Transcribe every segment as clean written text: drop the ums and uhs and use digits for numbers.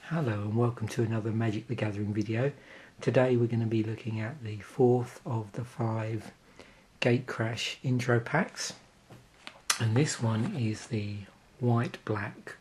Hello and welcome to another Magic the Gathering video. Today we're going to be looking at the fourth of the 5 Gatecrash intro packs, and this one is the white-black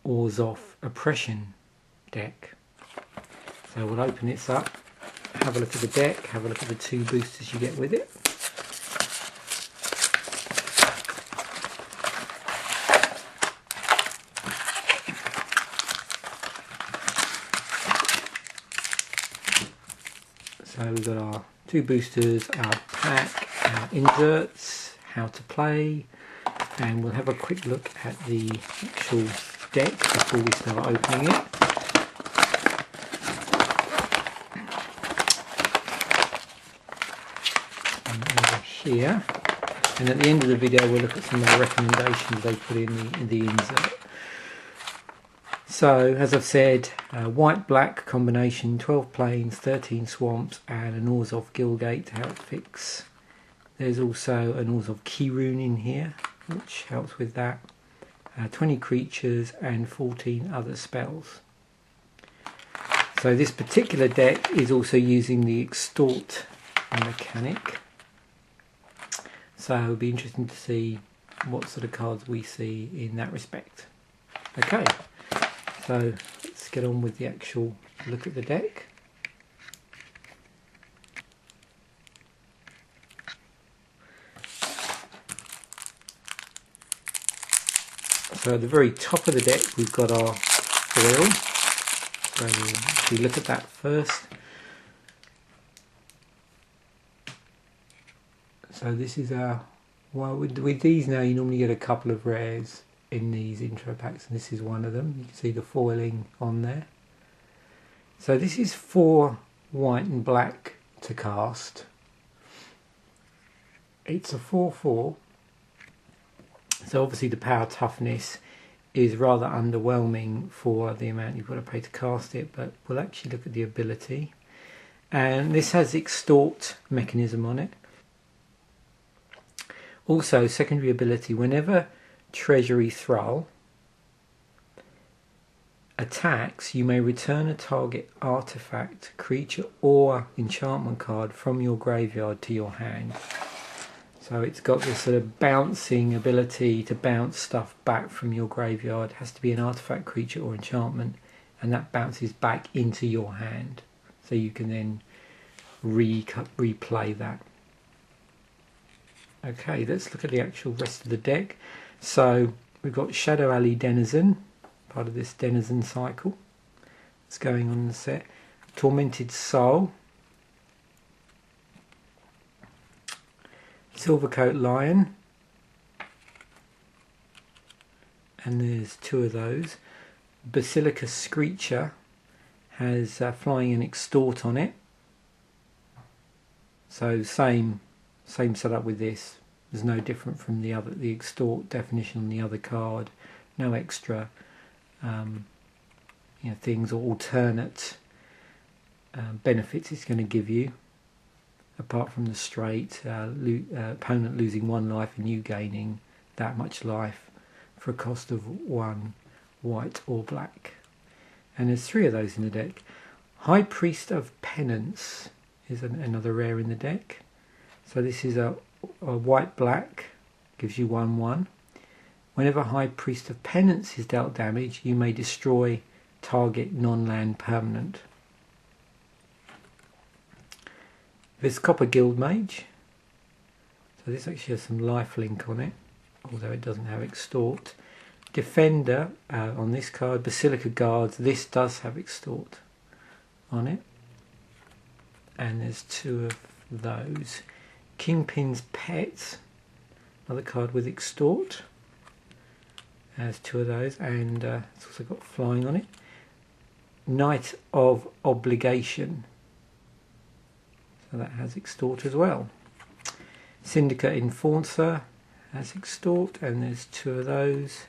Orzhov Oppression deck. So we'll open this up, have a look at the deck, have a look at the 2 boosters you get with it. So we've got our 2 boosters, our pack, our inserts, how to play, and we'll have a quick look at the actual deck before we start opening it. And over here, and at the end of the video we'll look at some of the recommendations they put in the insert. So, as I've said, white-black combination, 12 plains, 13 swamps, and an Orzhov Guildgate to help fix. There's also an Orzhov Key Rune in here, which helps with that. 20 creatures and 14 other spells. So this particular deck is also using the Extort mechanic. So it'll be interesting to see what sort of cards we see in that respect. Okay. So let's get on with the actual look at the deck. So at the very top of the deck we've got our foil. So if we look at that first. So this is our, well, with these now you normally get a couple of rares in these intro packs, and this is one of them. You can see the foiling on there. So this is 4 white and black to cast. It's a 4/4, so obviously the power toughness is rather underwhelming for the amount you've got to pay to cast it, but we'll actually look at the ability. And this has Extort mechanism on it. Also, secondary ability, whenever Treasury Thrall attacks, you may return a target artifact, creature or enchantment card from your graveyard to your hand. So it's got this sort of bouncing ability to bounce stuff back from your graveyard. It has to be an artifact, creature or enchantment, and that bounces back into your hand, so you can then replay that. Okay, let's look at the actual rest of the deck. So we've got Shadow Alley Denizen, part of this Denizen cycle that's going on in the set. Tormented Soul, Silvercoat Lion, and there's 2 of those. Basilica Screecher has Flying and Extort on it. So same setup with this. There's no different from the Extort definition on the other card. No extra things or alternate benefits it's going to give you, apart from the straight opponent losing 1 life and you gaining that much life for a cost of 1 white or black. And there's 3 of those in the deck. High Priest of Penance is another rare in the deck. So this is a white-black, gives you 1/1. Whenever High Priest of Penance is dealt damage, you may destroy target non-land permanent. There's Copper Guild Mage. So this actually has some lifelink on it, although it doesn't have Extort. Defender on this card. Basilica Guards, this does have Extort on it. And there's 2 of those. Kingpin's Pet, another card with Extort, has 2 of those, and it's also got flying on it. Knight of Obligation, so that has Extort as well. Syndicate Enforcer has Extort, and there's 2 of those.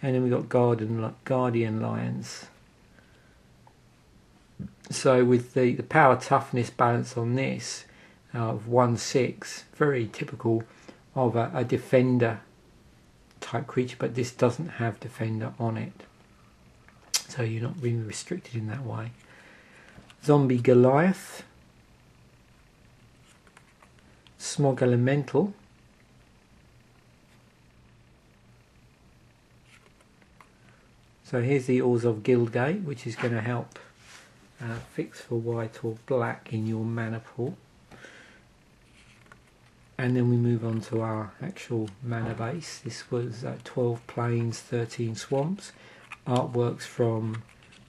And then we've got Guardian Lions. So with the power toughness balance on this of 1/6, very typical of a defender type creature, but this doesn't have defender on it. so you're not really restricted in that way. Zombie Goliath, Smog Elemental, so here's the Orzhov Guildgate, which is going to help fix for white or black in your mana pool. And then we move on to our actual mana base. This was 12 plains, 13 swamps. Artworks from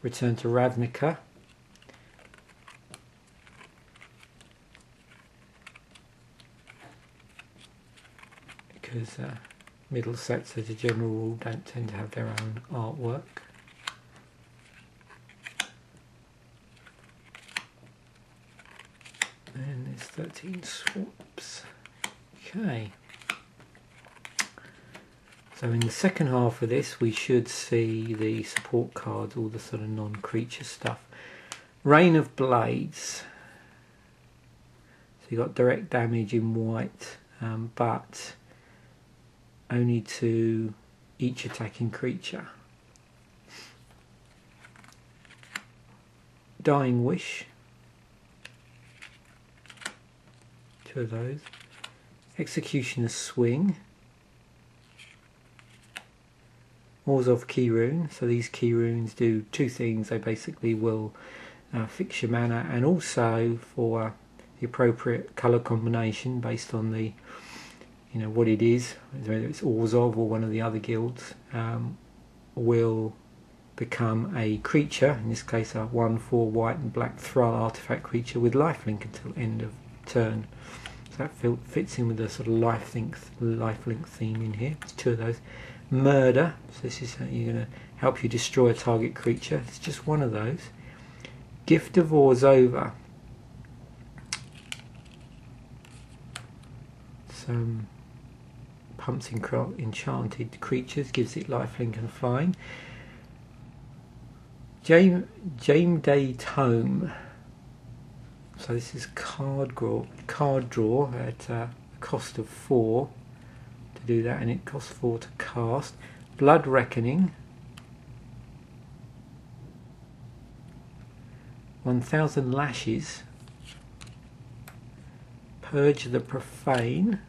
Return to Ravnica. Because middle sets as a general rule don't tend to have their own artwork. And there's 13 swamps. Okay. So in the second half of this we should see the support cards, all the sort of non-creature stuff. Rain of Blades. So you got direct damage in white, but only to each attacking creature. Dying Wish. Two of those. Executioner's Swing. Orzhov Key Rune. So these key runes do two things. They basically will fix your mana, and also for the appropriate colour combination based on the, you know, what it is, whether it's Orzhov or one of the other guilds, will become a creature, in this case a 1/4 white and black Thrall artifact creature with lifelink until end of turn. So that fits in with the sort of lifelink theme in here. There's two of those. Murder, so this is how you're going to help you destroy a target creature. It's just one of those. Gift of Orzhova. Some pumps enchanted creatures, gives it lifelink and flying. Jame Tome. So this is card draw at a cost of 4 to do that, and it costs 4 to cast. Blood Reckoning. 1000 Lashes. Purge the Profane.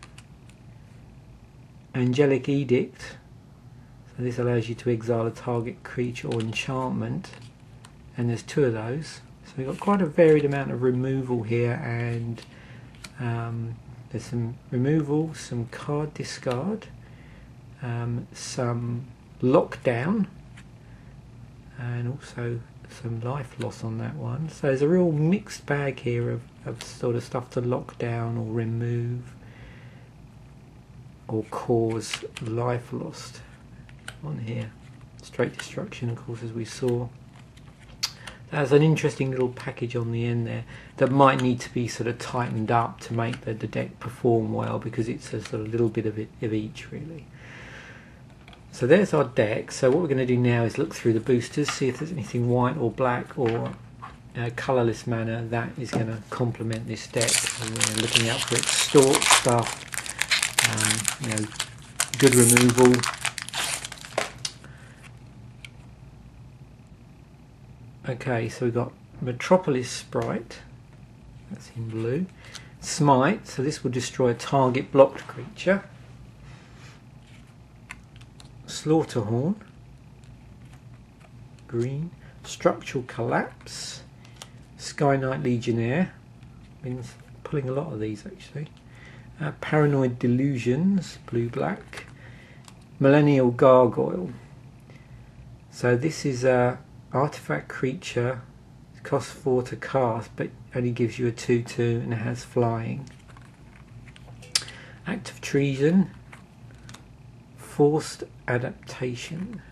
Angelic Edict. So this allows you to exile a target creature or enchantment, and there's two of those. So we've got quite a varied amount of removal here, and there's some removal, some card discard, some lockdown, and also some life loss on that one. So there's a real mixed bag here of sort of stuff to lock down or remove or cause life lost on here. Straight destruction, of course, as we saw. There's an interesting little package on the end there that might need to be sort of tightened up to make the deck perform well, because it's a sort of little bit of each really. So there's our deck. So what we're going to do now is look through the boosters, see if there's anything white or black or colourless mana that is going to complement this deck. So we're looking out for extort stuff, you know, good removal. Okay, so we've got Metropolis Sprite, that's in blue. Smite, so this will destroy a target blocked creature. Slaughterhorn, green. Structural Collapse. Sky Knight Legionnaire, been pulling a lot of these actually. Paranoid Delusions, blue-black. Millennial Gargoyle. So this is a artifact creature, it costs 4 to cast, but only gives you a 2/2 and it has flying. Act of Treason. Forced Adaptation.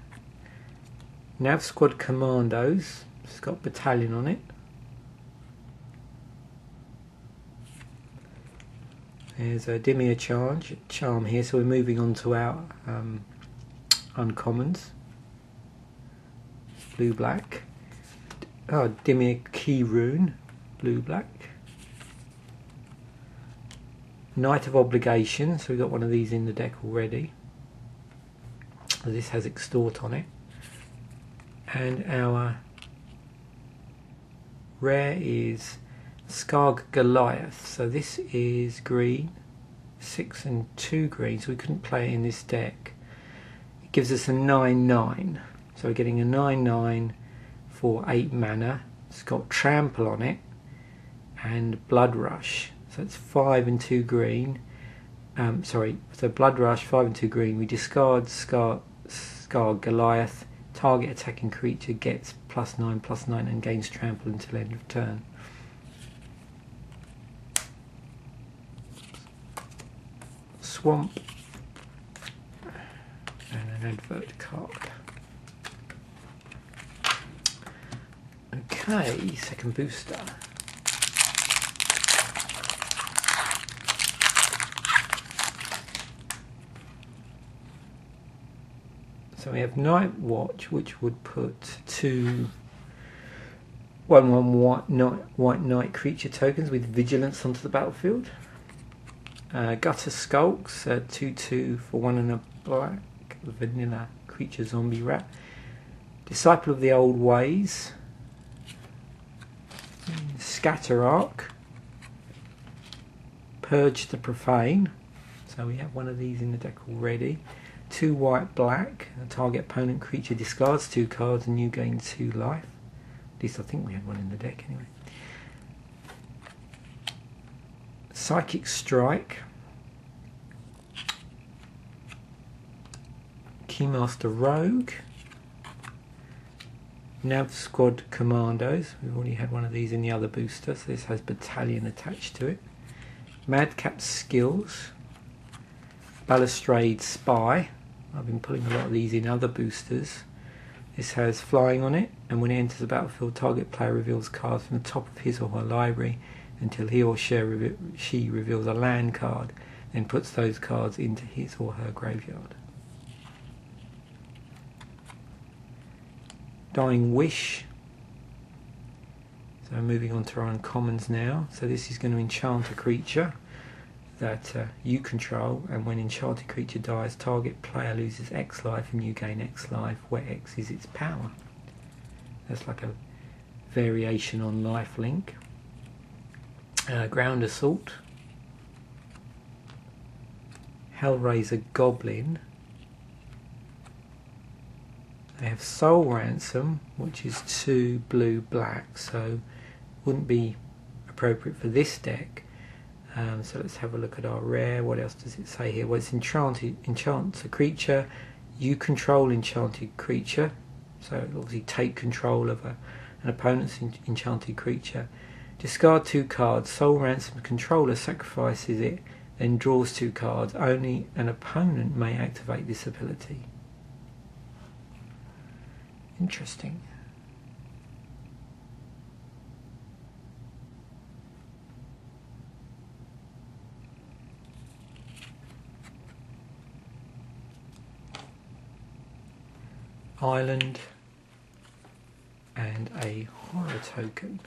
Nav Squad Commandos, it's got battalion on it. There's a Dimir charm here, so we're moving on to our uncommons. Blue-black. Oh, Dimir Key Rune, blue-black. Knight of Obligation, so we've got one of these in the deck already. This has extort on it. And our rare is Skarg Goliath. So this is green, 6 and 2 green, so we couldn't play it in this deck. It gives us a 9/9, so we're getting a 9/9 for 8 mana. It's got Trample on it and Blood Rush, so it's 5 and 2 green. So Blood Rush, 5 and 2 green. We discard Skarg Goliath. Target attacking creature gets +9/+9 and gains Trample until end of turn. Swamp and an advert card. Okay, second booster. So we have Night Watch, which would put 2 1/1 white knight creature tokens with vigilance onto the battlefield. Gutter Skulks, 2/2 for 1 and a black, vanilla creature zombie rat. Disciple of the Old Ways. Scatter Arc. Purge the Profane. So we have one of these in the deck already. 2 white black. A target opponent creature discards 2 cards and you gain 2 life. At least I think we had one in the deck anyway. Psychic Strike. Keymaster Rogue. Nav Squad Commandos. We've already had one of these in the other booster, so this has Battalion attached to it. Madcap Skills. Balustrade Spy. I've been putting a lot of these in other boosters. This has flying on it, and when it enters the battlefield, target player reveals cards from the top of his or her library until he or she reveals a land card, then puts those cards into his or her graveyard. Dying Wish. So moving on to our uncommons now. So this is going to enchant a creature that you control, and when enchanted creature dies, target player loses X life and you gain X life, where X is its power. That's like a variation on lifelink. Ground Assault. Hellraiser Goblin. They have Soul Ransom, which is 2 blue black, so wouldn't be appropriate for this deck. So let's have a look at our rare. What else does it say here? Well, it's enchants a creature. You control enchanted creature, so it'll obviously take control of an opponent's enchanted creature. Discard 2 cards. Soul Ransom controller sacrifices it, then draws 2 cards. Only an opponent may activate this ability. Interesting. Island and a horror token.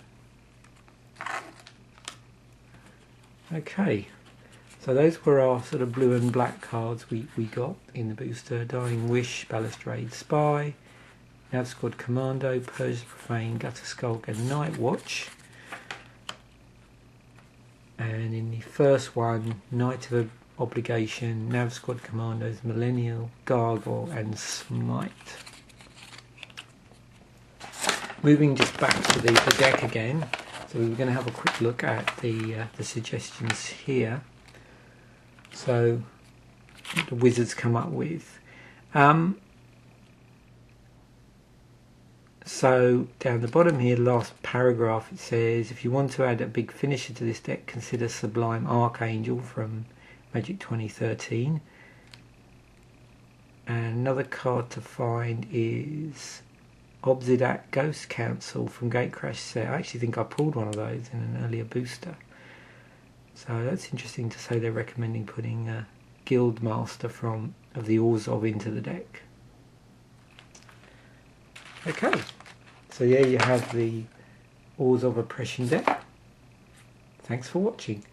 Okay, so those were our sort of blue and black cards we got in the booster. Dying Wish, Balustrade Spy, Nav Squad Commando, Purge the Profane, Gutter Skulk and Night Watch. And in the first one, Knight of Obligation, Nav Squad Commandos, Millennial, Gargoyle and Smite. Moving just back to the deck again, so we're going to have a quick look at the suggestions here. So, what the wizards come up with. So down the bottom here, last paragraph, it says, if you want to add a big finisher to this deck, consider Sublime Archangel from Magic 2013. And another card to find is Obsidian Ghost Council from Gatecrash set. I actually think I pulled one of those in an earlier booster. So that's interesting to say they're recommending putting Guildmaster of the Orzhov into the deck. Okay, so there you have the Orzhov Oppression deck. Thanks for watching.